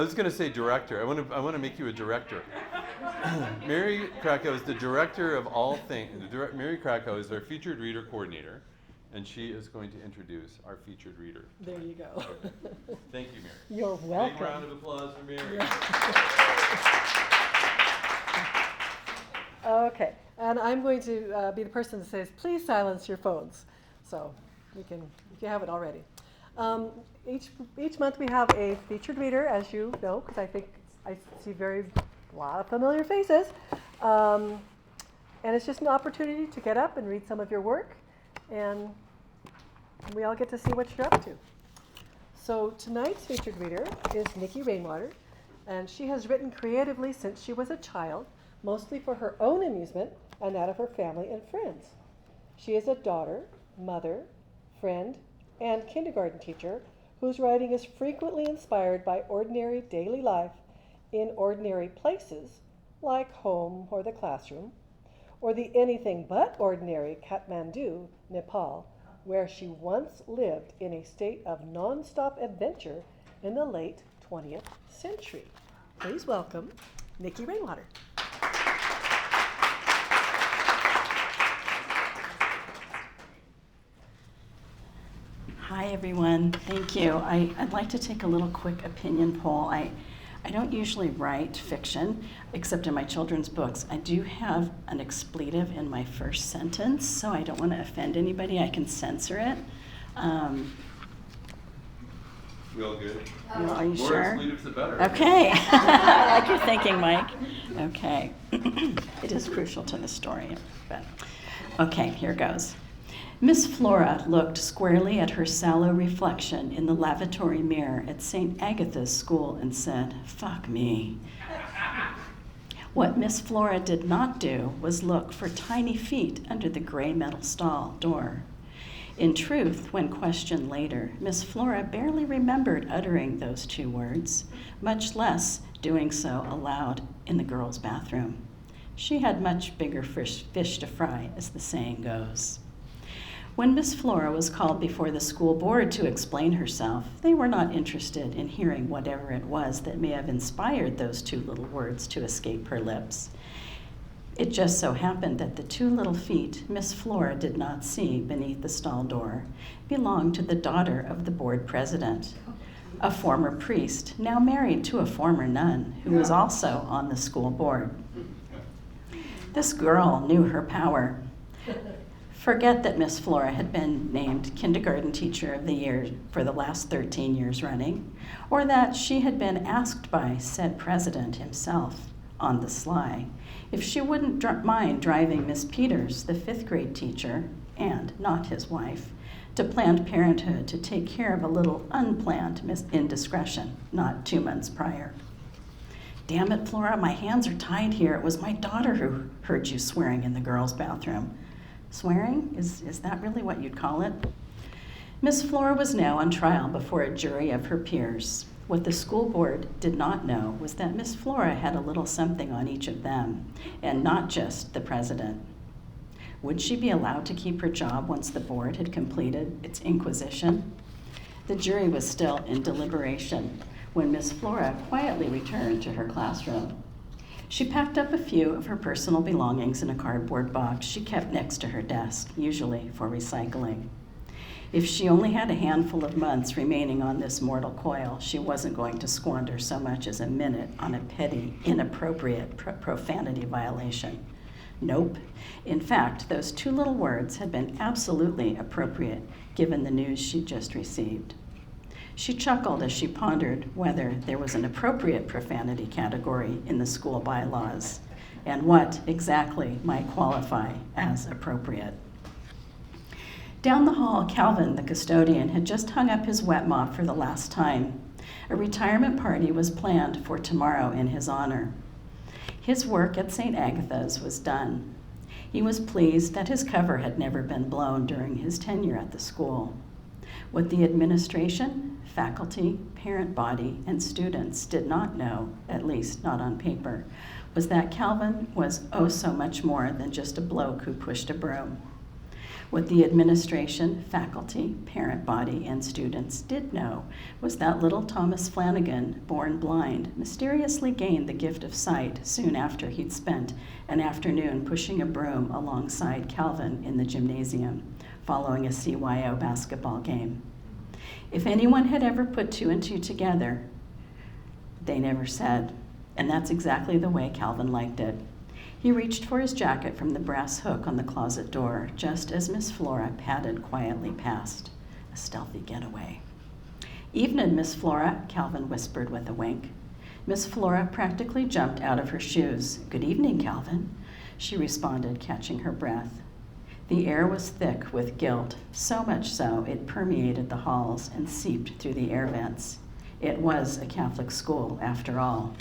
was going to say director. I want to make you a director. Mary Krakow is the director of all things. Mary Krakow is our featured reader coordinator, and she is going to introduce our featured reader. There you go. Okay. Thank you, Mary. You're welcome. Big round of applause for Mary. Okay, and I'm going to be the person that says, please silence your phones. So we can, if you haven't already. Each month we have a featured reader, as you know, because I think I see a lot of familiar faces. And it's just an opportunity to get up and read some of your work, and we all get to see what you're up to. So tonight's featured reader is Nikki Rainwater, and she has written creatively since she was a child, mostly for her own amusement and that of her family and friends. She is a daughter, mother, friend, and kindergarten teacher whose writing is frequently inspired by ordinary daily life in ordinary places like home or the classroom, or the anything but ordinary Kathmandu, Nepal, where she once lived in a state of non-stop adventure in the late 20th century. Please welcome Nikki Rainwater. Hi, everyone. Thank you. I'd like to take a little quick opinion poll. I don't usually write fiction, except in my children's books. I do have an expletive in my first sentence, so I don't want to offend anybody. I can censor it. We all good? Are you More sure? expletives, the better. Okay. I like your thinking, Mike. Okay. It is crucial to the story. But okay, here goes. Miss Flora looked squarely at her sallow reflection in the lavatory mirror at St. Agatha's school and said, "Fuck me." What Miss Flora did not do was look for tiny feet under the gray metal stall door. In truth, when questioned later, Miss Flora barely remembered uttering those two words, much less doing so aloud in the girls' bathroom. She had much bigger fish to fry, as the saying goes. When Miss Flora was called before the school board to explain herself, they were not interested in hearing whatever it was that may have inspired those two little words to escape her lips. It just so happened that the two little feet Miss Flora did not see beneath the stall door belonged to the daughter of the board president, a former priest now married to a former nun who was also on the school board. This girl knew her power. Forget that Miss Flora had been named Kindergarten Teacher of the Year for the last 13 years running, or that she had been asked by said president himself on the sly if she wouldn't mind driving Miss Peters, the 5th grade teacher, and not his wife, to Planned Parenthood to take care of a little unplanned indiscretion not 2 months prior. "Damn it, Flora, my hands are tied here. It was my daughter who heard you swearing in the girls' bathroom." Swearing? Is that really what you'd call it? Miss Flora was now on trial before a jury of her peers. What the school board did not know was that Miss Flora had a little something on each of them, and not just the president. Would she be allowed to keep her job once the board had completed its inquisition? The jury was still in deliberation when Miss Flora quietly returned to her classroom. She packed up a few of her personal belongings in a cardboard box she kept next to her desk, usually for recycling. If she only had a handful of months remaining on this mortal coil, she wasn't going to squander so much as a minute on a petty, inappropriate profanity violation. Nope. In fact, those two little words had been absolutely appropriate given the news she'd just received. She chuckled as she pondered whether there was an appropriate profanity category in the school bylaws and what exactly might qualify as appropriate. Down the hall, Calvin, the custodian, had just hung up his wet mop for the last time. A retirement party was planned for tomorrow in his honor. His work at St. Agatha's was done. He was pleased that his cover had never been blown during his tenure at the school. What the administration, faculty, parent body, and students did not know, at least not on paper, was that Calvin was oh so much more than just a bloke who pushed a broom. What the administration, faculty, parent body, and students did know was that little Thomas Flanagan, born blind, mysteriously gained the gift of sight soon after he'd spent an afternoon pushing a broom alongside Calvin in the gymnasium, following a CYO basketball game. If anyone had ever put two and two together, they never said, and that's exactly the way Calvin liked it. He reached for his jacket from the brass hook on the closet door, just as Miss Flora padded quietly past, a stealthy getaway. "Evenin', Miss Flora," Calvin whispered with a wink. Miss Flora practically jumped out of her shoes. "Good evening, Calvin," she responded, catching her breath. The air was thick with guilt, so much so it permeated the halls and seeped through the air vents. It was a Catholic school, after all.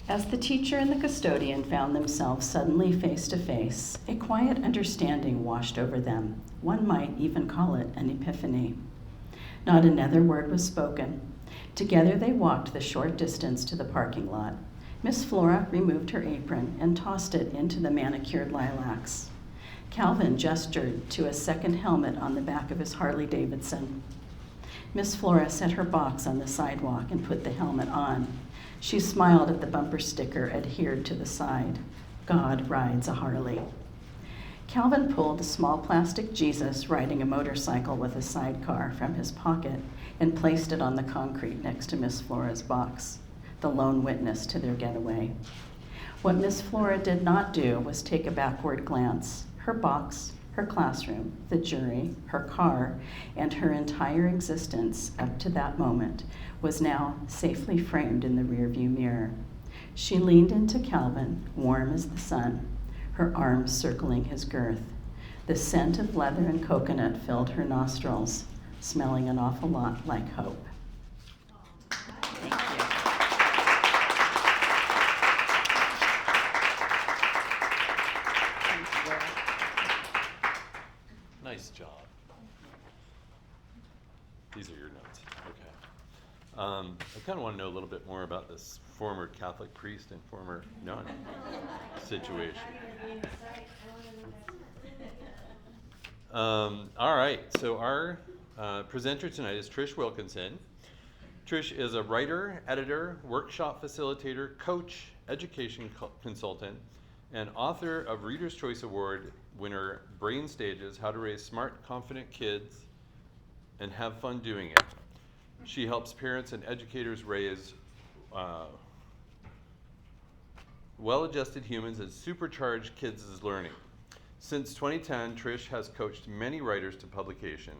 As the teacher and the custodian found themselves suddenly face to face, a quiet understanding washed over them. One might even call it an epiphany. Not another word was spoken. Together they walked the short distance to the parking lot. Miss Flora removed her apron and tossed it into the manicured lilacs. Calvin gestured to a second helmet on the back of his Harley-Davidson. Miss Flora set her box on the sidewalk and put the helmet on. She smiled at the bumper sticker adhered to the side. "God rides a Harley." Calvin pulled a small plastic Jesus riding a motorcycle with a sidecar from his pocket and placed it on the concrete next to Miss Flora's box, the lone witness to their getaway. What Miss Flora did not do was take a backward glance. Her box, her classroom, the jury, her car, and her entire existence up to that moment was now safely framed in the rearview mirror. She leaned into Calvin, warm as the sun, her arms circling his girth. The scent of leather and coconut filled her nostrils, smelling an awful lot like hope. Thank you. Nice job. These are your notes. Okay. I kind of want to know a little bit more about this former Catholic priest and former nun situation. All right. So our presenter tonight is Trish Wilkinson. Trish is a writer, editor, workshop facilitator, coach, education consultant, and author of Reader's Choice Award winner Brain Stages: How to Raise Smart, Confident Kids and Have Fun Doing It. She helps parents and educators raise well-adjusted humans and supercharge kids' learning. Since 2010, Trish has coached many writers to publication,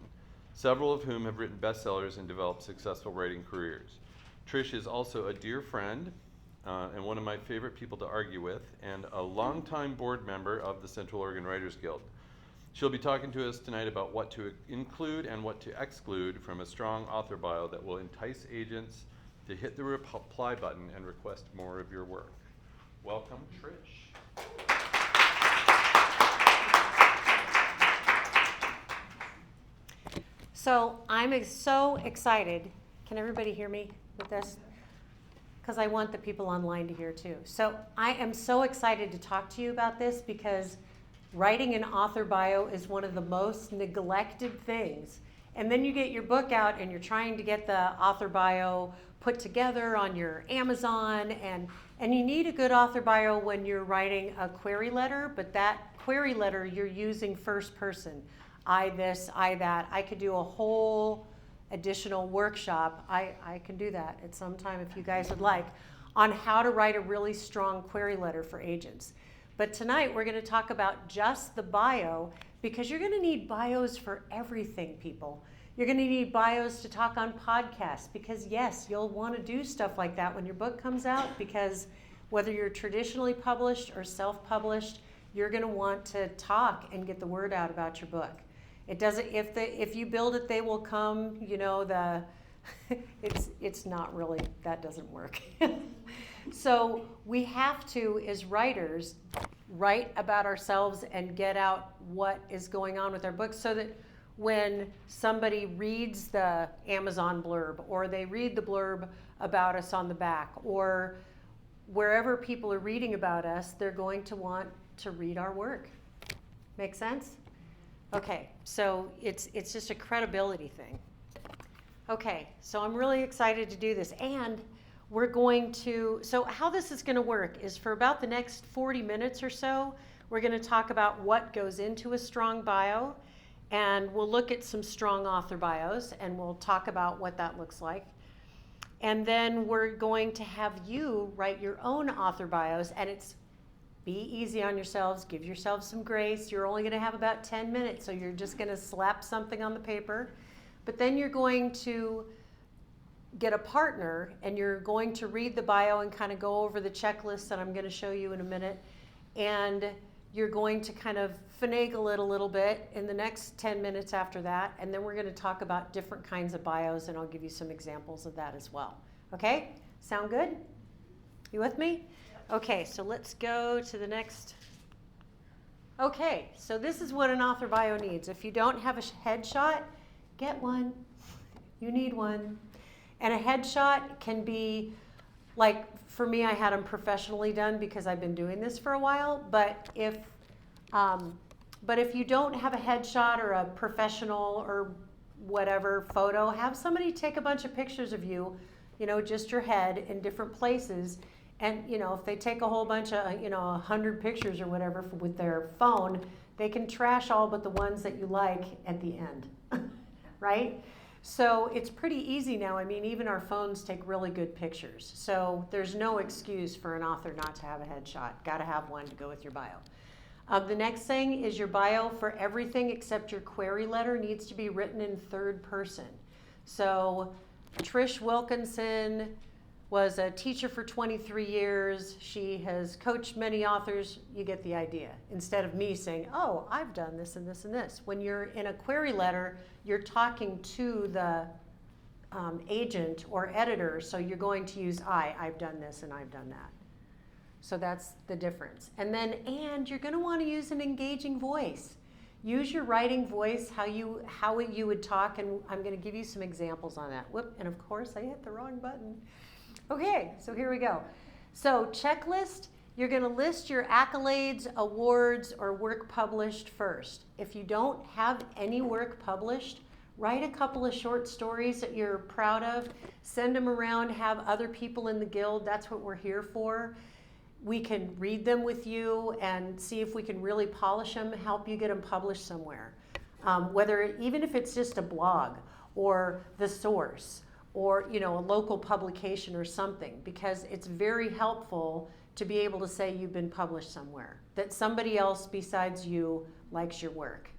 several of whom have written bestsellers and developed successful writing careers. Trish is also a dear friend and one of my favorite people to argue with, and a longtime board member of the Central Oregon Writers Guild. She'll be talking to us tonight about what to include and what to exclude from a strong author bio that will entice agents to hit the reply button and request more of your work. Welcome, Trish. So I'm so excited. Can everybody hear me with this? Because I want the people online to hear too. So I am so excited to talk to you about this because writing an author bio is one of the most neglected things. And then you get your book out and you're trying to get the author bio put together on your Amazon, and you need a good author bio when you're writing a query letter, but that query letter you're using first person. I this, I that. I could do a whole additional workshop. I can do that at some time if you guys would like, on how to write a really strong query letter for agents. But tonight we're going to talk about just the bio, because you're going to need bios for everything, people. You're going to need bios to talk on podcasts, because yes, you'll want to do stuff like that when your book comes out, because whether you're traditionally published or self-published, you're going to want to talk and get the word out about your book. It doesn't, if you build it, they will come, you know, it's not really, that doesn't work. So we have to, as writers, write about ourselves and get out what is going on with our books, so that when somebody reads the Amazon blurb, or they read the blurb about us on the back, or wherever people are reading about us, they're going to want to read our work. Make sense? Okay, so it's just a credibility thing. Okay, so I'm really excited to do this, and we're going to, so how this is going to work is for about the next 40 minutes or so, we're going to talk about what goes into a strong bio, and we'll look at some strong author bios, and we'll talk about what that looks like. And then we're going to have you write your own author bios, and it's be easy on yourselves, give yourselves some grace. You're only going to have about 10 minutes, so you're just going to slap something on the paper. But then you're going to get a partner, and you're going to read the bio and kind of go over the checklist that I'm going to show you in a minute. And you're going to kind of finagle it a little bit in the next 10 minutes after that. And then we're going to talk about different kinds of bios, and I'll give you some examples of that as well. Okay? Sound good? You with me? Okay, so let's go to the next. Okay, so this is what an author bio needs. If you don't have a headshot, get one. You need one. And a headshot can be, like for me, I had them professionally done because I've been doing this for a while. But if you don't have a headshot or a professional or whatever photo, have somebody take a bunch of pictures of you, just your head in different places. And, if they take a whole bunch of, 100 pictures or whatever with their phone, they can trash all but the ones that you like at the end, right? So it's pretty easy now. I mean, even our phones take really good pictures. So there's no excuse for an author not to have a headshot. Got to have one to go with your bio. The next thing is your bio for everything except your query letter needs to be written in third person. So Trish Wilkinson was a teacher for 23 years. She has coached many authors. You get the idea. Instead of me saying, oh, I've done this and this and this. When you're in a query letter, you're talking to the agent or editor, so you're going to use I've done this and I've done that. So that's the difference. And you're going to want to use an engaging voice. Use your writing voice, how you would talk, and I'm going to give you some examples on that. Whoop, and of course I hit the wrong button. Okay, so here we go. So checklist, you're going to list your accolades, awards, or work published first. If you don't have any work published, write a couple of short stories that you're proud of, send them around, have other people in the guild. That's what we're here for. We can read them with you and see if we can really polish them, help you get them published somewhere. Even if it's just a blog or The Source, or a local publication or something, because it's very helpful to be able to say you've been published somewhere, that somebody else besides you likes your work.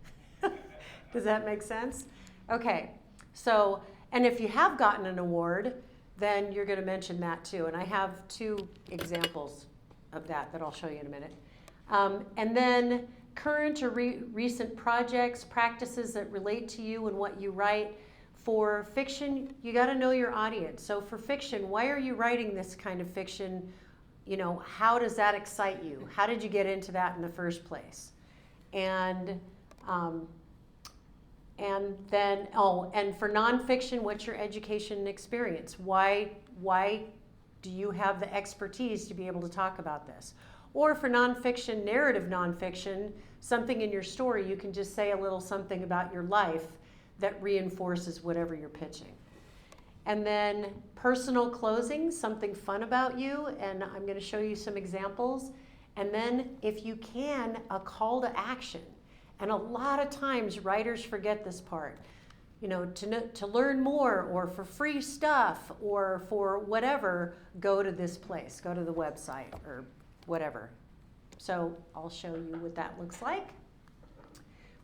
Does that make sense? Okay, so, and if you have gotten an award, then you're going to mention that too, and I have 2 examples of that I'll show you in a minute. And then current or recent projects, practices that relate to you and what you write. For fiction, you got to know your audience. So for fiction, why are you writing this kind of fiction? How does that excite you? How did you get into that in the first place? And then, and for nonfiction, what's your education and experience? Why do you have the expertise to be able to talk about this? Or for nonfiction, narrative nonfiction, something in your story, you can just say a little something about your life that reinforces whatever you're pitching. And then personal closing, something fun about you, and I'm going to show you some examples. And then, if you can, a call to action. And a lot of times writers forget this part. To learn more, or for free stuff, or for whatever, go to this place, go to the website, or whatever. So I'll show you what that looks like.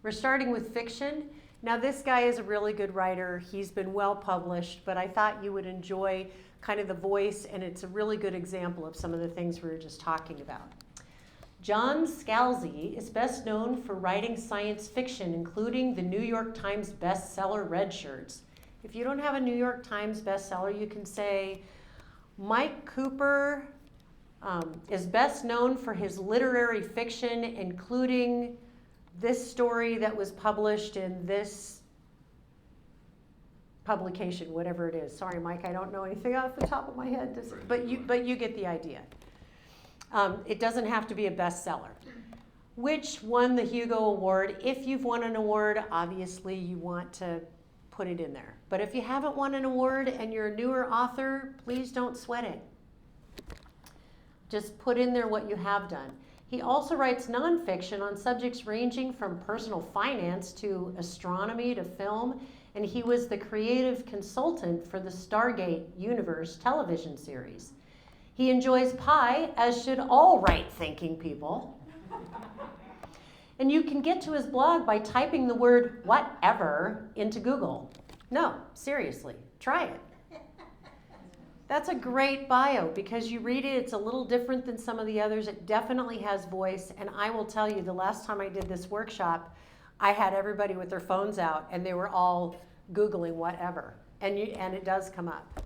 We're starting with fiction. Now this guy is a really good writer. He's been well published, but I thought you would enjoy kind of the voice, and it's a really good example of some of the things we were just talking about. June COWG is best known for writing science fiction, including the New York Times bestseller Red Shirts. If you don't have a New York Times bestseller, you can say Mike Cooper is best known for his literary fiction, including this story that was published in this publication, whatever it is. Sorry, Mike, I don't know anything off the top of my head, but you get the idea. It doesn't have to be a bestseller. which won the Hugo Award. If you've won an award, obviously you want to put it in there. But if you haven't won an award and you're a newer author, please don't sweat it. Just put in there what you have done. He also writes nonfiction on subjects ranging from personal finance to astronomy to film, and he was the creative consultant for the Stargate Universe television series. He enjoys pie, as should all right-thinking people. And you can get to his blog by typing the word whatever into Google. No, seriously, try it. That's a great bio because you read it, it's a little different than some of the others. It definitely has voice. And I will tell you, the last time I did this workshop, I had everybody with their phones out and they were all Googling whatever. And it does come up.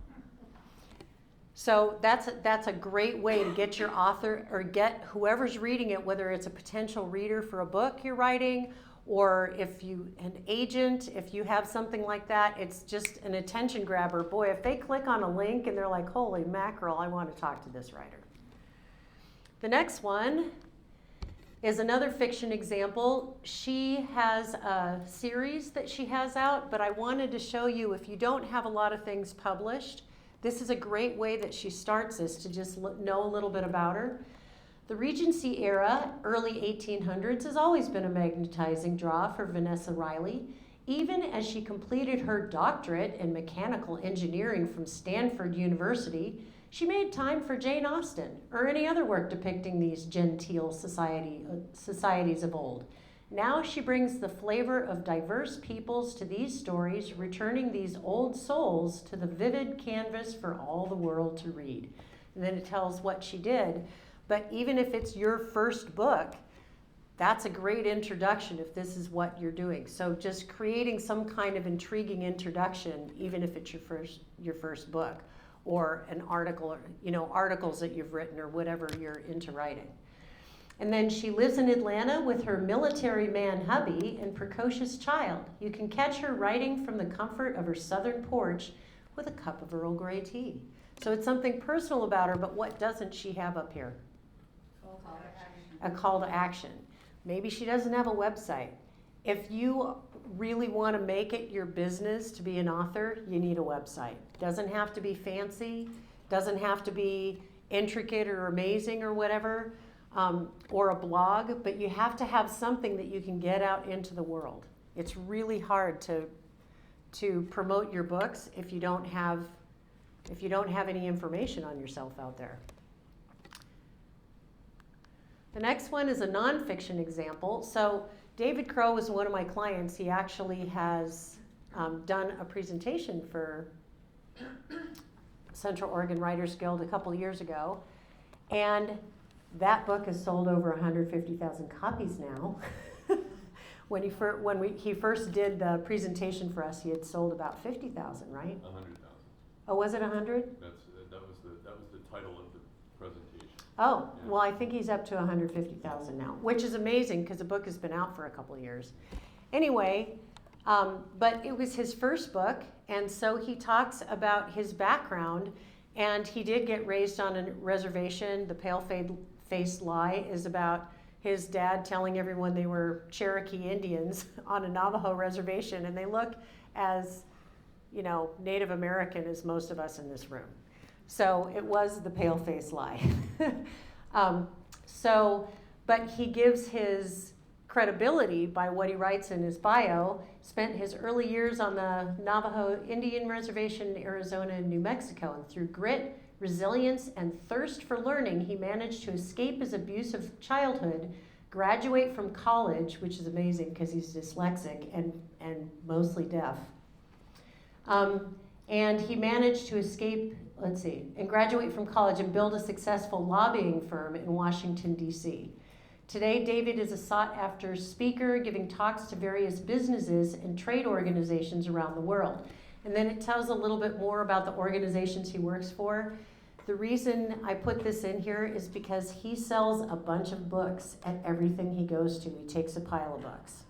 So that's a great way to get your author or get whoever's reading it, whether it's a potential reader for a book you're writing, or if you, an agent, if you have something like that, it's just an attention grabber. Boy, if they click on a link and they're like, holy mackerel, I want to talk to this writer. The next one is another fiction example. She has a series that she has out, but I wanted to show you, if you don't have a lot of things published, this is a great way that she starts this to just know a little bit about her. The Regency era, early 1800s, has always been a magnetizing draw for Vanessa Riley. Even as she completed her doctorate in mechanical engineering from Stanford University, she made time for Jane Austen or any other work depicting these genteel societies of old. Now she brings the flavor of diverse peoples to these stories, returning these old souls to the vivid canvas for all the world to read. And then it tells what she did. But even if it's your first book, that's a great introduction if this is what you're doing. So just creating some kind of intriguing introduction, even if it's your first book, or an article, or, articles that you've written or whatever you're into writing. And then she lives in Atlanta with her military man hubby and precocious child. You can catch her writing from the comfort of her southern porch with a cup of Earl Grey tea. So it's something personal about her, but what doesn't she have up here? A call to action. Maybe she doesn't have a website. If you really want to make it your business to be an author, you need a website. Doesn't have to be fancy, doesn't have to be intricate or amazing or whatever, or a blog, but you have to have something that you can get out into the world. It's really hard to promote your books if you don't have any information on yourself out there. The next one is a nonfiction example. So David Crow was one of my clients. He actually has done a presentation for Central Oregon Writers Guild a couple years ago. And that book has sold over 150,000 copies now. When he first did the presentation for us, he had sold about 50,000, right? 100,000. Oh, was it 100? That was the title of the presentation. Oh, Yeah. well, I think he's up to 150,000 now, which is amazing because the book has been out for a couple of years. Anyway, but it was his first book, and so he talks about his background, and he did get raised on a reservation. The Pale-Faced Lie is about his dad telling everyone they were Cherokee Indians on a Navajo reservation, and they look as, Native American as most of us in this room. So it was the Pale-Faced Lie. But he gives his credibility by what he writes in his bio. Spent his early years on the Navajo Indian Reservation in Arizona and New Mexico, and through grit, resilience, and thirst for learning, he managed to escape his abusive childhood, graduate from college, which is amazing because he's dyslexic and mostly deaf. And he managed to escape, and graduate from college and build a successful lobbying firm in Washington, D.C. Today, David is a sought-after speaker, giving talks to various businesses and trade organizations around the world. And then it tells a little bit more about the organizations he works for. The reason I put this in here is because he sells a bunch of books at everything he goes to. He takes a pile of books.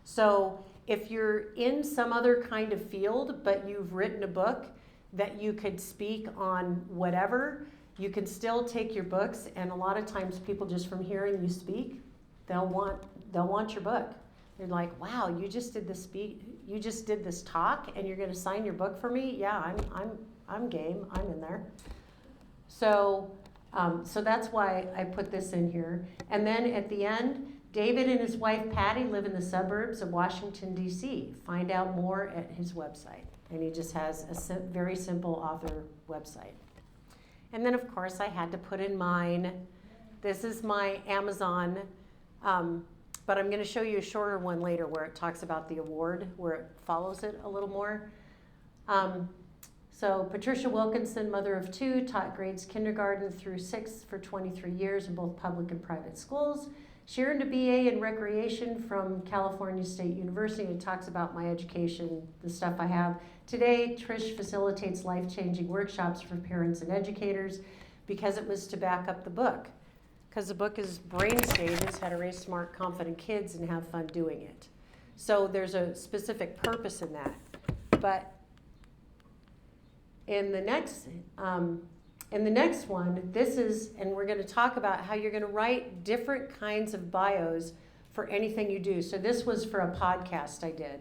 So if you're in some other kind of field, but you've written a book that you could speak on whatever, you can still take your books, and a lot of times people just from hearing you speak they'll want your book. You're like, wow, you just did this talk, and you're going to sign your book for me? Yeah, I'm game. I'm in there. So that's why I put this in here. And then at the end, David and his wife Patty live in the suburbs of Washington, D.C. Find out more at his website. And he just has a very simple author website. And then, of course, I had to put in mine. This is my Amazon, but I'm going to show you a shorter one later where it talks about the award, where it follows it a little more. So Patricia Wilkinson, mother of two, taught grades kindergarten through 6th for 23 years in both public and private schools. She earned a BA in recreation from California State University, and it talks about my education, the stuff I have. Today, Trish facilitates life-changing workshops for parents and educators because it was to back up the book. Because the book is Brain Stages, How to Raise Smart, Confident Kids and Have Fun Doing It. So there's a specific purpose in that. But in the next one, this is, and we're going to talk about how you're going to write different kinds of bios for anything you do. So this was for a podcast I did.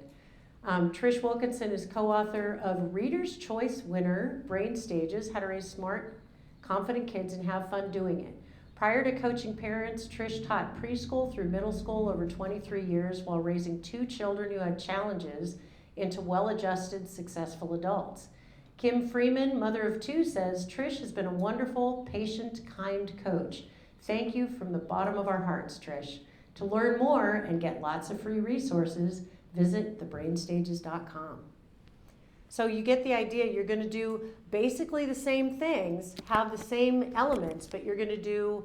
Trish Wilkinson is co-author of Reader's Choice winner, Brain Stages, How to Raise Smart, Confident Kids and Have Fun Doing It. Prior to coaching parents, Trish taught preschool through middle school over 23 years while raising 2 children who had challenges into well-adjusted, successful adults. Kim Freeman, mother of 2, says, Trish has been a wonderful, patient, kind coach. Thank you from the bottom of our hearts, Trish. To learn more and get lots of free resources, visit thebrainstages.com. So you get the idea. You're going to do basically the same things, have the same elements, but you're going to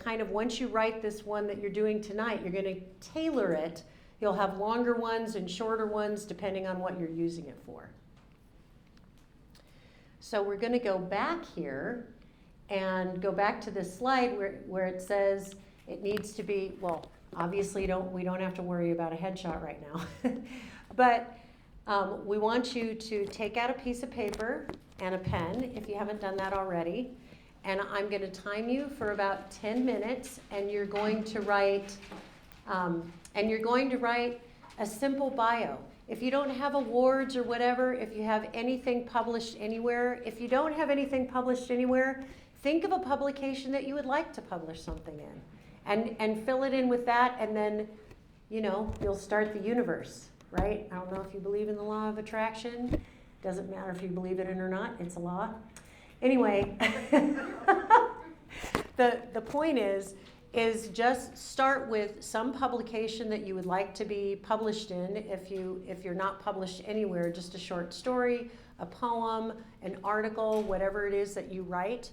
kind of, once you write this one that you're doing tonight, you're going to tailor it. You'll have longer ones and shorter ones depending on what you're using it for. So we're going to go back here and go back to this slide where it says it needs to be, well, obviously we don't have to worry about a headshot right now. But we want you to take out a piece of paper and a pen if you haven't done that already. And I'm going to time you for about 10 minutes, and you're going to write a simple bio. If you don't have awards or whatever, if you have anything published anywhere, if you don't have anything published anywhere, think of a publication that you would like to publish something in, and fill it in with that, and then, you'll start the universe, right? I don't know if you believe in the law of attraction. Doesn't matter if you believe it in or not, it's a law. Anyway, the point is just start with some publication that you would like to be published in. If you're not published anywhere, just a short story, a poem, an article, whatever it is that you write,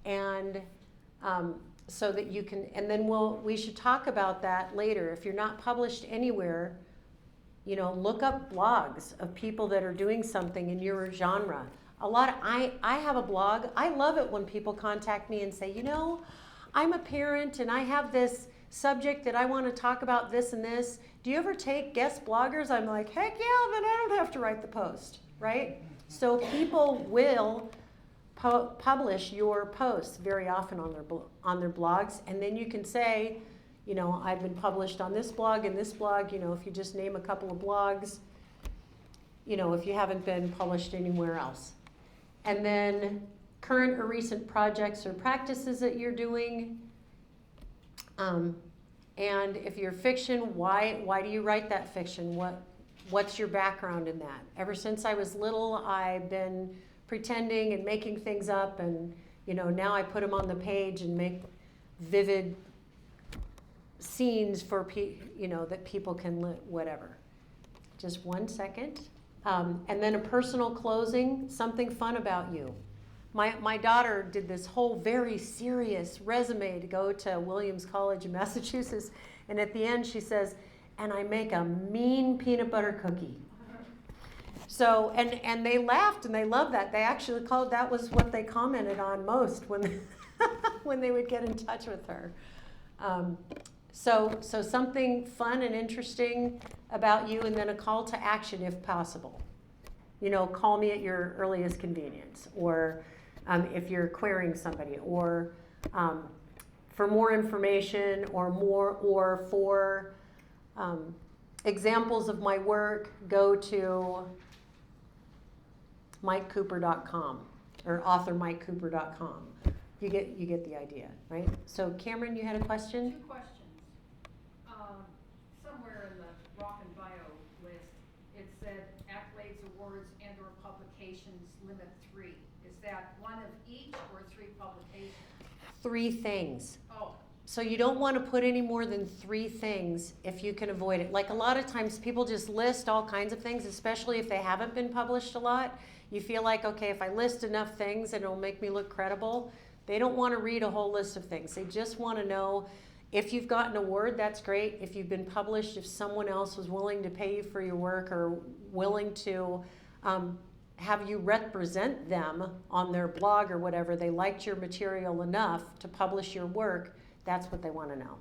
and so that you can. And then we should talk about that later. If you're not published anywhere, look up blogs of people that are doing something in your genre. I have a blog. I love it when people contact me and say, I'm a parent and I have this subject that I want to talk about this and this. Do you ever take guest bloggers? I'm like, heck yeah, then I don't have to write the post, right? So people will publish your posts very often on their blogs, and then you can say, I've been published on this blog and this blog, if you just name a couple of blogs, if you haven't been published anywhere else. And then current or recent projects or practices that you're doing. And if you're fiction, why do you write that fiction? What's your background in that? Ever since I was little, I've been pretending and making things up, and now I put them on the page and make vivid scenes for that people can whatever. Just 1 second. And then a personal closing, something fun about you. My daughter did this whole very serious resume to go to Williams College in Massachusetts, and at the end she says, and I make a mean peanut butter cookie. So, and they laughed and they loved that. They actually that was what they commented on most when when they would get in touch with her. So something fun and interesting about you, and then a call to action if possible. Call me at your earliest convenience, or if you're querying somebody, or for more information or for examples of my work, go to mikecooper.com or authormikecooper.com. You get the idea, right? So Cameron, you had a question? 2 questions. Somewhere in the Rock and Bio list, it said accolades, awards, and/or publications limit 3. Is that 1 of each or 3 publications? 3 things. Oh. So you don't want to put any more than 3 things if you can avoid it. Like a lot of times people just list all kinds of things, especially if they haven't been published a lot. You feel like, okay, if I list enough things, it'll make me look credible. They don't want to read a whole list of things. They just want to know if you've gotten an award, that's great. If you've been published, if someone else was willing to pay you for your work or willing to have you represent them on their blog or whatever, they liked your material enough to publish your work, that's what they want to know.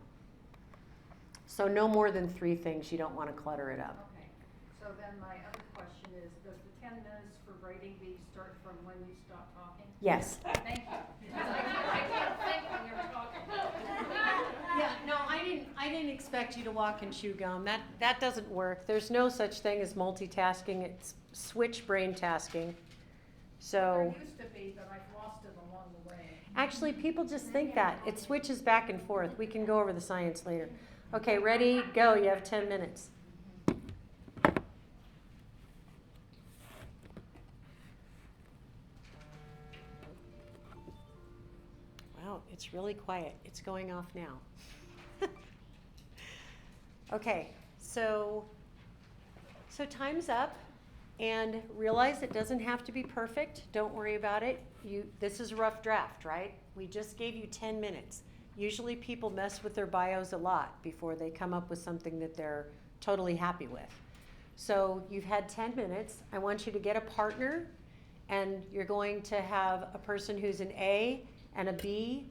So no more than 3 things. You don't want to clutter it up. Okay. So then my other question is, does the 10 minutes for writing these start from when you stop talking? Yes. Thank you. Because I can't think when you're talking. Yeah, no, I didn't expect you to walk and chew gum. That doesn't work. There's no such thing as multitasking. It's switch brain tasking. So There used to be, but I've lost it along the way. actually, people just think that. It switches back and forth. We can go over the science later. Okay, ready, go. You have 10 minutes. Wow, it's really quiet. It's going off now. Okay, so time's up, and realize it doesn't have to be perfect. Don't worry about it. This is a rough draft, right? We just gave you 10 minutes. Usually people mess with their bios a lot before they come up with something that they're totally happy with. So you've had 10 minutes. I want you to get a partner, and you're going to have a person who's an A and a B.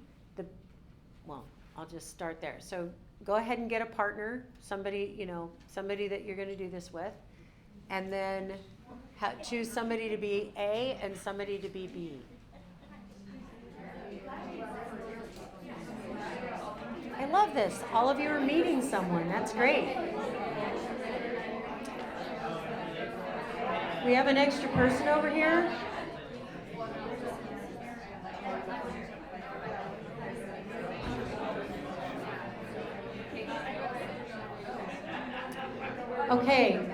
Well, I'll just start there. So go ahead and get a partner, somebody that you're going to do this with, and then choose somebody to be A and somebody to be B. I love this. All of you are meeting someone. That's great. We have an extra person over here. Okay,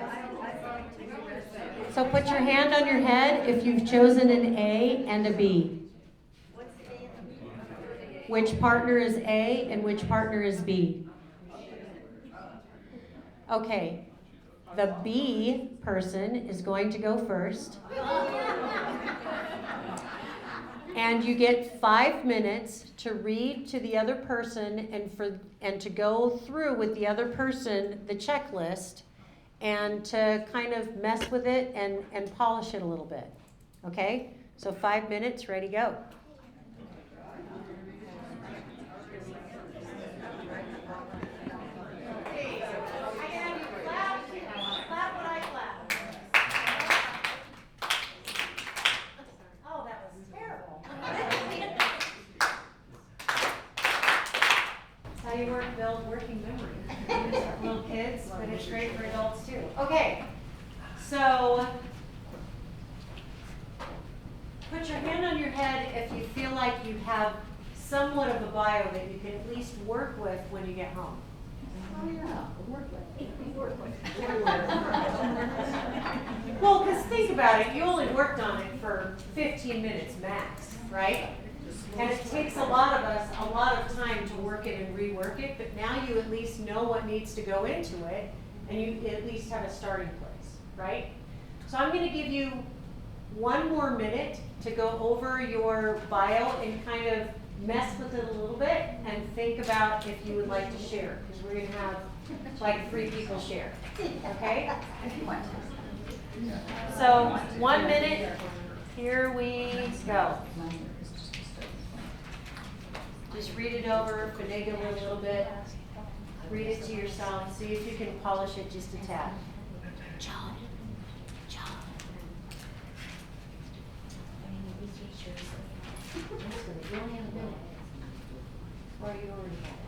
so put your hand on your head if you've chosen an A and a B. Which partner is A and which partner is B? Okay, the B person is going to go first. And you get 5 minutes to read to the other person and to go through with the other person the checklist and to kind of mess with it and polish it a little bit. Okay? So 5 minutes, ready, go. You build working memory. Little kids, but it's great for adults too. Okay, so put your hand on your head if you feel like you have somewhat of a bio that you can at least work with when you get home. Oh yeah, work with. Well, because think about it, you only worked on it for 15 minutes max, right? And it takes a lot of us a lot of time to work it and rework it, but now you at least know what needs to go into it, and you at least have a starting place, right? So I'm going to give you 1 more minute to go over your bio and kind of mess with it a little bit and think about if you would like to share, because we're going to have like 3 people share, okay? So 1 minute, here we go. Just read it over, finagle it a little bit, read it to yourself, see if you can polish it just a tad. John. Or you already have it?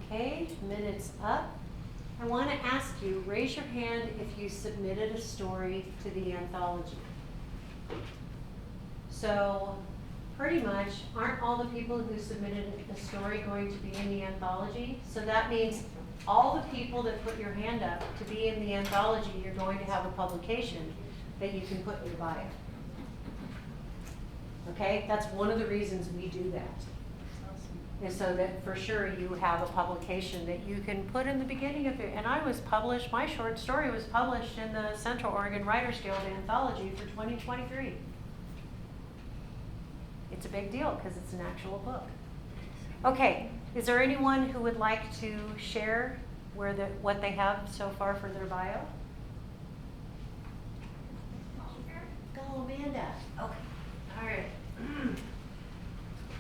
Okay, minutes up. I want to ask you, raise your hand if you submitted a story to the anthology. So, pretty much, aren't all the people who submitted a story going to be in the anthology? So that means all the people that put your hand up to be in the anthology, you're going to have a publication that you can put in your bio. Okay, that's one of the reasons we do that. And so that for sure you have a publication that you can put in the beginning of it. And I was published, my short story was published in the Central Oregon Writers Guild Anthology for 2023. It's a big deal because it's an actual book. Okay, is there anyone who would like to share what they have so far for their bio? Go, Amanda. Okay, all right.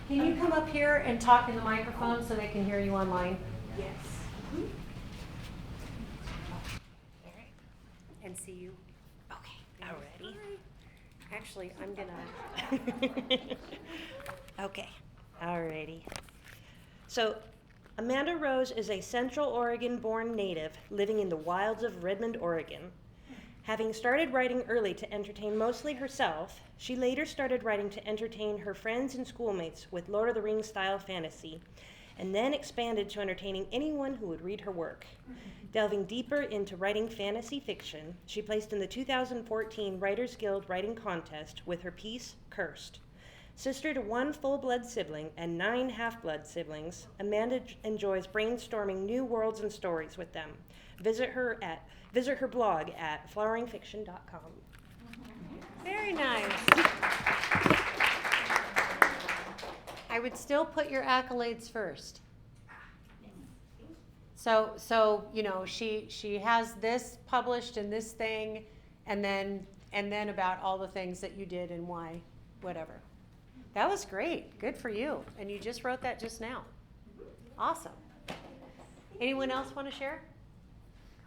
Can you come up here and talk in the microphone so they can hear you online? Yes. All right. And see you. Okay. Alrighty. Actually, I'm gonna. Okay. Alrighty. So, Amanda Rose is a Central Oregon-born native living in the wilds of Redmond, Oregon. Having started writing early to entertain mostly herself, she later started writing to entertain her friends and schoolmates with Lord of the Rings style fantasy, and then expanded to entertaining anyone who would read her work. Delving deeper into writing fantasy fiction, she placed in the 2014 Writers Guild Writing Contest with her piece, Cursed. Sister to one full-blood sibling and 9 half-blood siblings, Amanda enjoys brainstorming new worlds and stories with them. Visit her blog at floweringfiction.com. Very nice. I would still put your accolades first. So you know, she has this published in this thing, and then about all the things that you did and why, whatever. That was great. Good for you. And you just wrote that just now. Awesome. Anyone else want to share?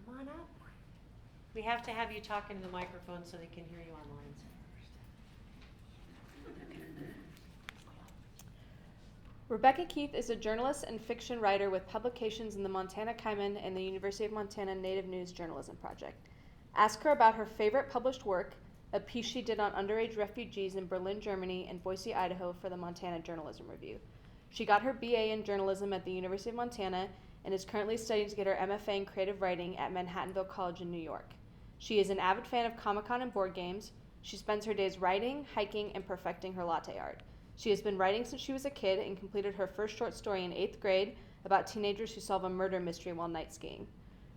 Come on up. We have to have you talk into the microphone so they can hear you online. Rebecca Keith is a journalist and fiction writer with publications in the Montana Kaiman and the University of Montana Native News Journalism Project. Ask her about her favorite published work, a piece she did on underage refugees in Berlin, Germany, and Boise, Idaho for the Montana Journalism Review. She got her BA in journalism at the University of Montana and is currently studying to get her MFA in creative writing at Manhattanville College in New York. She is an avid fan of Comic-Con and board games. She spends her days writing, hiking, and perfecting her latte art. She has been writing since she was a kid and completed her first short story in 8th grade about teenagers who solve a murder mystery while night skiing.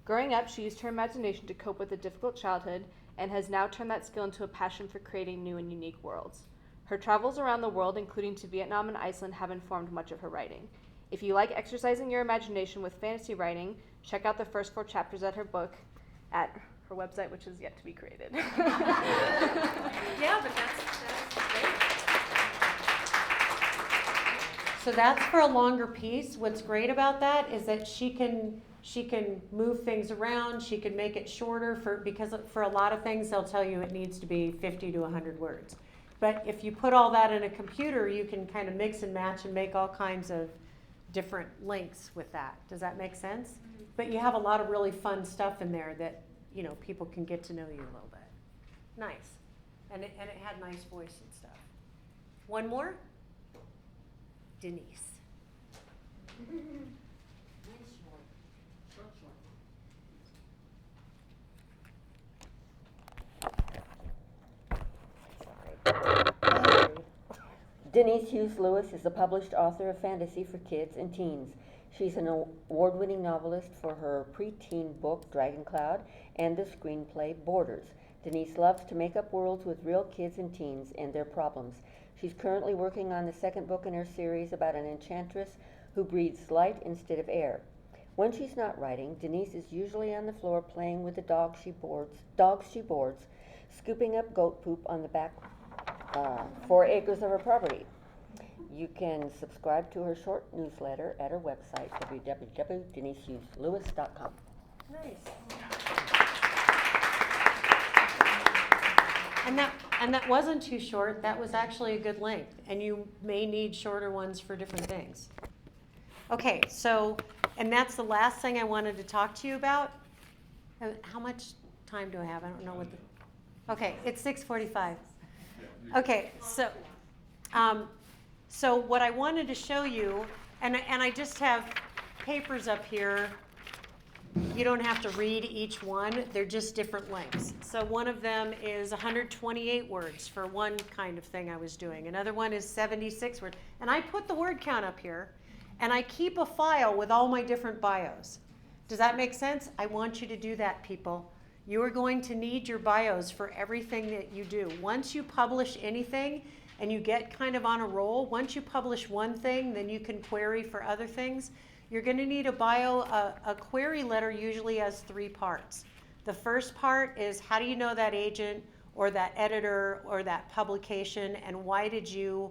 Growing up, she used her imagination to cope with a difficult childhood and has now turned that skill into a passion for creating new and unique worlds. Her travels around the world, including to Vietnam and Iceland, have informed much of her writing. If you like exercising your imagination with fantasy writing, check out the first 4 chapters of her book at her website, which is yet to be created. Yeah, but that's great. So that's for a longer piece. What's great about that is that she can move things around. She can make it shorter because for a lot of things they'll tell you it needs to be 50 to 100 words. But if you put all that in a computer, you can kind of mix and match and make all kinds of different links with that. Does that make sense? Mm-hmm. But you have a lot of really fun stuff in there that, you know, people can get to know you a little bit. Nice. And it had nice voice and stuff. One more? Denise. Denise Hughes Lewis is a published author of fantasy for kids and teens. She's an award-winning novelist for her preteen book, Dragon Cloud, and the screenplay, Borders. Denise loves to make up worlds with real kids and teens and their problems. She's currently working on the second book in her series about an enchantress who breathes light instead of air. When she's not writing, Denise is usually on the floor playing with the dogs she boards, scooping up goat poop on the back 4 acres of her property. You can subscribe to her short newsletter at her website, www.denisehugheslewis.com. Nice. And that wasn't too short. That was actually a good length. And you may need shorter ones for different things. Okay, so, and that's the last thing I wanted to talk to you about. How much time do I have? I don't know what the, okay, it's 6:45. Okay, so what I wanted to show you, and I just have papers up here. You don't have to read each one. They're just different lengths. So one of them is 128 words for one kind of thing I was doing. Another one is 76 words. And I put the word count up here, and I keep a file with all my different bios. Does that make sense? I want you to do that, people. You are going to need your bios for everything that you do. Once you publish anything and you get kind of on a roll, once you publish one thing, then you can query for other things. You're going to need a bio. A query letter usually has 3 parts. The first part is, how do you know that agent or that editor or that publication, and why did you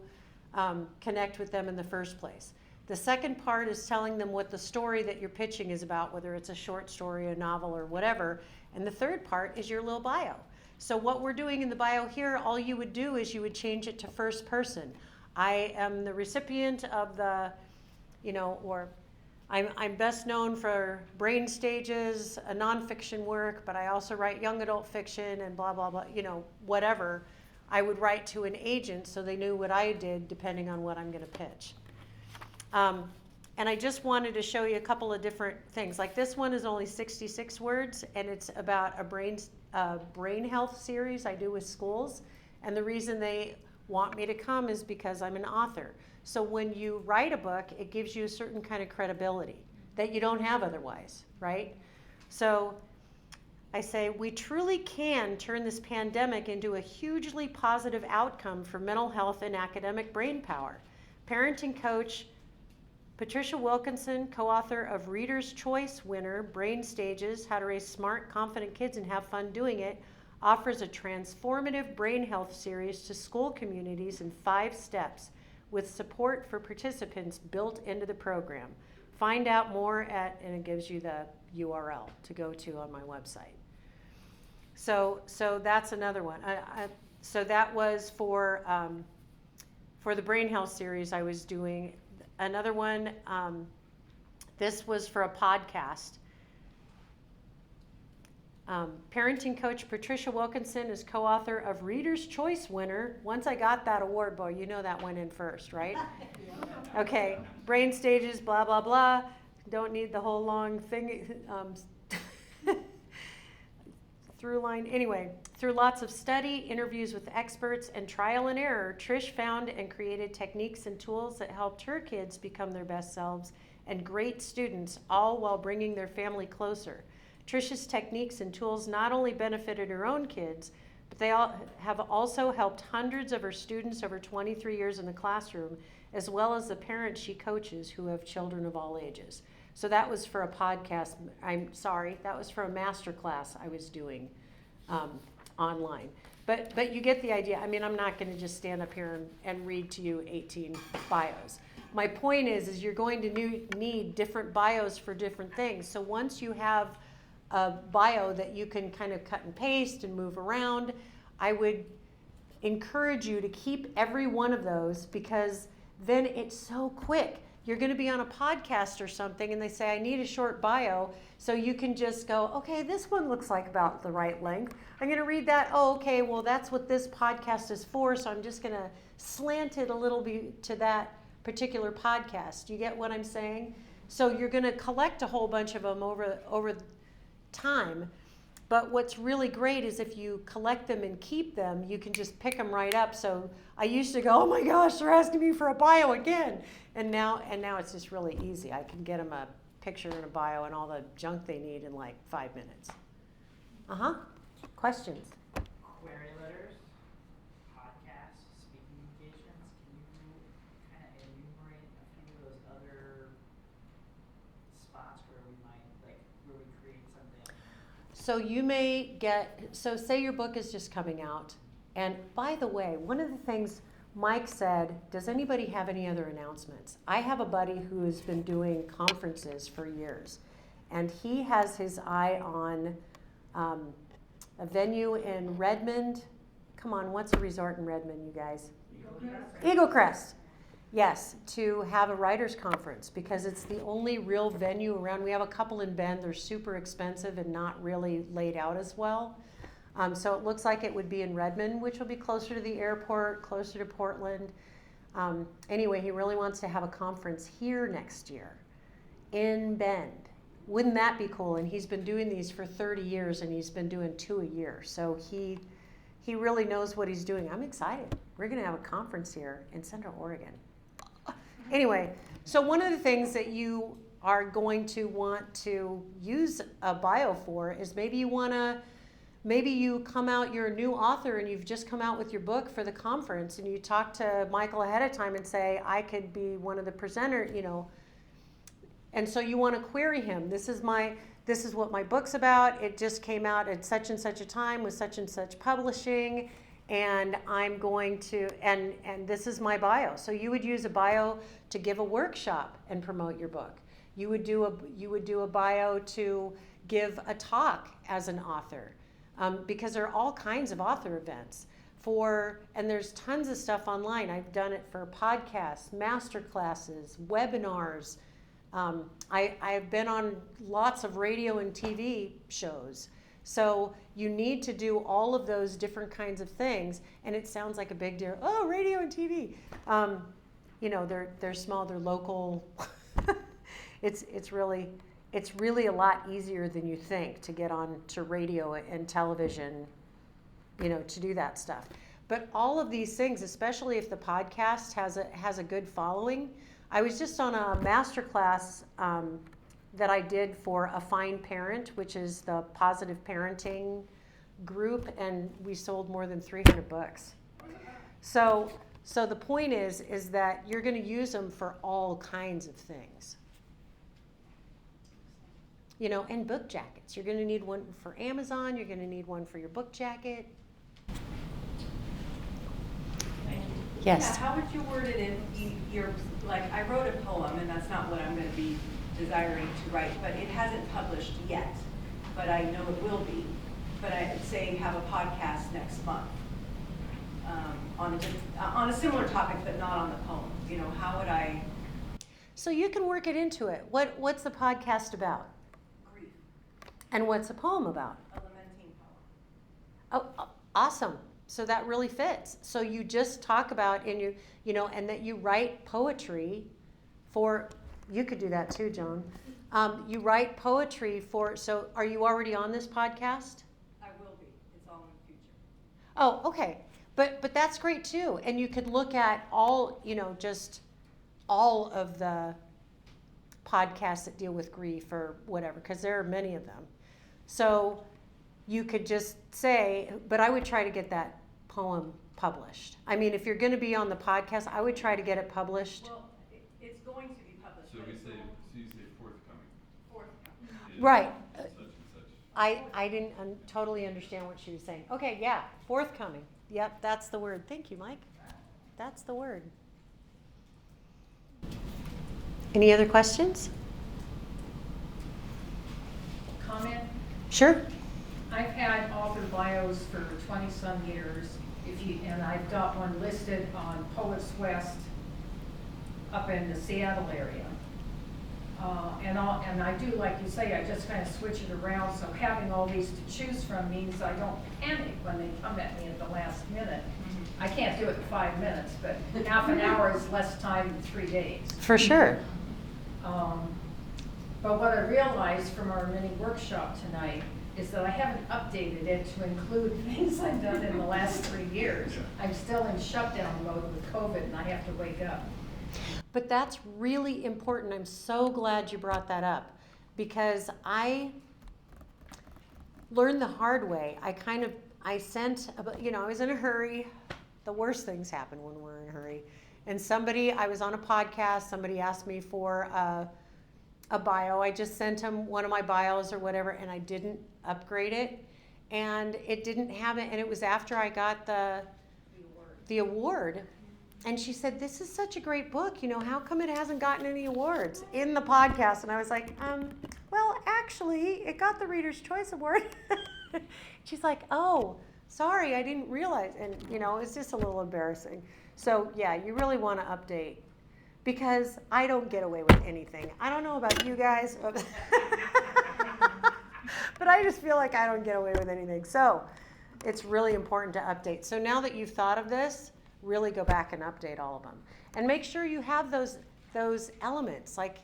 connect with them in the first place? The second part is telling them what the story that you're pitching is about, whether it's a short story, a novel, or whatever. And the third part is your little bio. So what we're doing in the bio here, all you would do is you would change it to first person. I am the recipient of the, or I'm best known for Brain Stages, a nonfiction work, but I also write young adult fiction and blah, blah, blah, whatever. I would write to an agent so they knew what I did depending on what I'm going to pitch. And I just wanted to show you a couple of different things. Like this one is only 66 words, and it's about a brain health series I do with schools. And the reason they want me to come is because I'm an author. So when you write a book, it gives you a certain kind of credibility that you don't have otherwise, right? So I say, we truly can turn this pandemic into a hugely positive outcome for mental health and academic brain power. Parenting coach Patricia Wilkinson, co-author of Reader's Choice winner, Brain Stages, How to Raise Smart, Confident Kids and Have Fun Doing It, offers a transformative brain health series to school communities in 5 steps with support for participants built into the program. Find out more and it gives you the URL to go to on my website. So that's another one. So that was for the brain health series I was doing. Another one, this was for a podcast. Parenting coach Patricia Wilkinson is co-author of Reader's Choice winner. Once I got that award, boy, that went in first, right? Okay, Brain Stages, blah, blah, blah. Don't need the whole long thing. Through line. Anyway, through lots of study, interviews with experts, and trial and error, Trish found and created techniques and tools that helped her kids become their best selves and great students, all while bringing their family closer. Trish's techniques and tools not only benefited her own kids, but they have also helped hundreds of her students over 23 years in the classroom, as well as the parents she coaches who have children of all ages. So that was for a podcast. That was for a master class I was doing online. But you get the idea. I mean, I'm not going to just stand up here and read to you 18 bios. My point is you're going to need different bios for different things. So once you have a bio that you can kind of cut and paste and move around, I would encourage you to keep every one of those, because then it's so quick. You're going to be on a podcast or something and they say, I need a short bio. So you can just go, okay, this one looks like about the right length. I'm going to read that. Oh, okay, well, that's what this podcast is for. So I'm just going to slant it a little bit to that particular podcast. You get what I'm saying? So you're going to collect a whole bunch of them over time. But what's really great is if you collect them and keep them, you can just pick them right up. So I used to go, oh my gosh, they're asking me for a bio again. And now it's just really easy. I can get them a picture and a bio and all the junk they need in like 5 minutes. Questions? Query letters, podcasts, speaking engagements. Can you kind of enumerate a few of those other spots where we might, like, where we create something? So you may get, so say your book is just coming out. And by the way, one of the things Mike said, does anybody have any other announcements? I have a buddy who's been doing conferences for years. And he has his eye on a venue in Redmond. Come on, what's a resort in Redmond, you guys? Eagle Crest. Yes, to have a writers conference because it's the only real venue around. We have a couple in Bend. They're super expensive and not really laid out as well. So it looks like it would be in Redmond, which will be closer to the airport, closer to Portland. Anyway, he really wants to have a conference here next year in Bend. Wouldn't that be cool? And he's been doing these for 30 years and he's been doing 2 a year. So he really knows what he's doing. I'm excited. We're going to have a conference here in Central Oregon. Anyway, so one of the things that you are going to want to use a bio for is maybe you come out, you're a new author and you've just come out with your book for the conference and you talk to Michael ahead of time and say, I could be one of the presenters, you know. And so you want to query him. This is what my book's about. It just came out at such and such a time with such and such publishing. And I'm going to, and this is my bio. So you would use a bio to give a workshop and promote your book. You would do a bio to give a talk as an author, because there are all kinds of author events and there's tons of stuff online. I've done it for podcasts, master classes, webinars. I've been on lots of radio and TV shows. So you need to do all of those different kinds of things, and it sounds like a big deal. Oh, radio and TV. You know, they're small, they're local. It's really a lot easier than you think to get on to radio and television, you know, to do that stuff. But all of these things, especially if the podcast has a good following. I was just on a master class that I did for A Fine Parent, which is the positive parenting group, and we sold more than 300 books. So the point is that you're going to use them for all kinds of things. You know, and book jackets. You're going to need one for Amazon. You're going to need one for your book jacket. Yes. Yeah, how would you word it in your, like, I wrote a poem, and that's not what I'm going to be desiring to write, but it hasn't published yet, but I know it will be. But I would say have a podcast next month on a similar topic, but not on the poem. You know, how would I? So you can work it into it. What's the podcast about? Grief. And what's the poem about? A lamenting poem. Oh, awesome. So that really fits. So you just talk about and that you write poetry for, you could do that too, Joan. You write poetry for, so are you already on this podcast? I will be. It's all in the future. Oh, okay. But that's great too. And you could look at all, just all of the podcasts that deal with grief or whatever, because there are many of them. So you could just say, but I would try to get that poem published. I mean, if you're going to be on the podcast, I would try to get it published. Well, it's going to be published. So you say forthcoming. Forthcoming. Right. Such and such. I didn't totally understand what she was saying. Okay, yeah, forthcoming. Yep, that's the word. Thank you, Mike. That's the word. Any other questions? Comment? Sure. I've had author bios for 20-some years, and I've got one listed on Poets West up in the Seattle area. And I do, like you say, I just kind of switch it around, so having all these to choose from means I don't panic when they come at me at the last minute. I can't do it in 5 minutes, but half an hour is less time than 3 days. For sure. But what I realized from our mini workshop tonight is that I haven't updated it to include things I've done in the last 3 years. I'm still in shutdown mode with COVID and I have to wake up. But that's really important. I'm so glad you brought that up because I learned the hard way. I sent, I was in a hurry. The worst things happen when we're in a hurry. And I was on a podcast, somebody asked me for a bio. I just sent them one of my bios or whatever, and I didn't upgrade it. And it didn't have it, and it was after I got the award. And she said, this is such a great book, how come it hasn't gotten any awards in the podcast? And I was like, well, actually, it got the Reader's Choice Award. She's like, oh, sorry, I didn't realize. And, it's just a little embarrassing. So, yeah, you really want to update because I don't get away with anything. I don't know about you guys, but I just feel like I don't get away with anything. So it's really important to update. So now that you've thought of this, really go back and update all of them. And make sure you have those elements, like,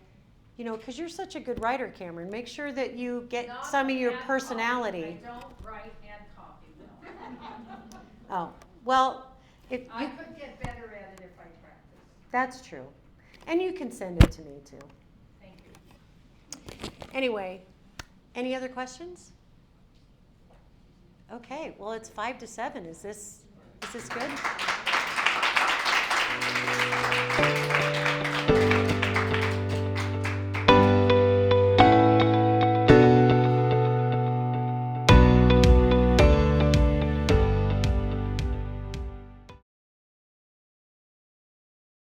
because you're such a good writer, Cameron. Make sure that you get some of your personality. I don't write and copy them. Oh, well, I could get better at it if I practice. That's true. And you can send it to me too. Thank you. Anyway, any other questions? Okay, well, it's 5 to 7. Is this good?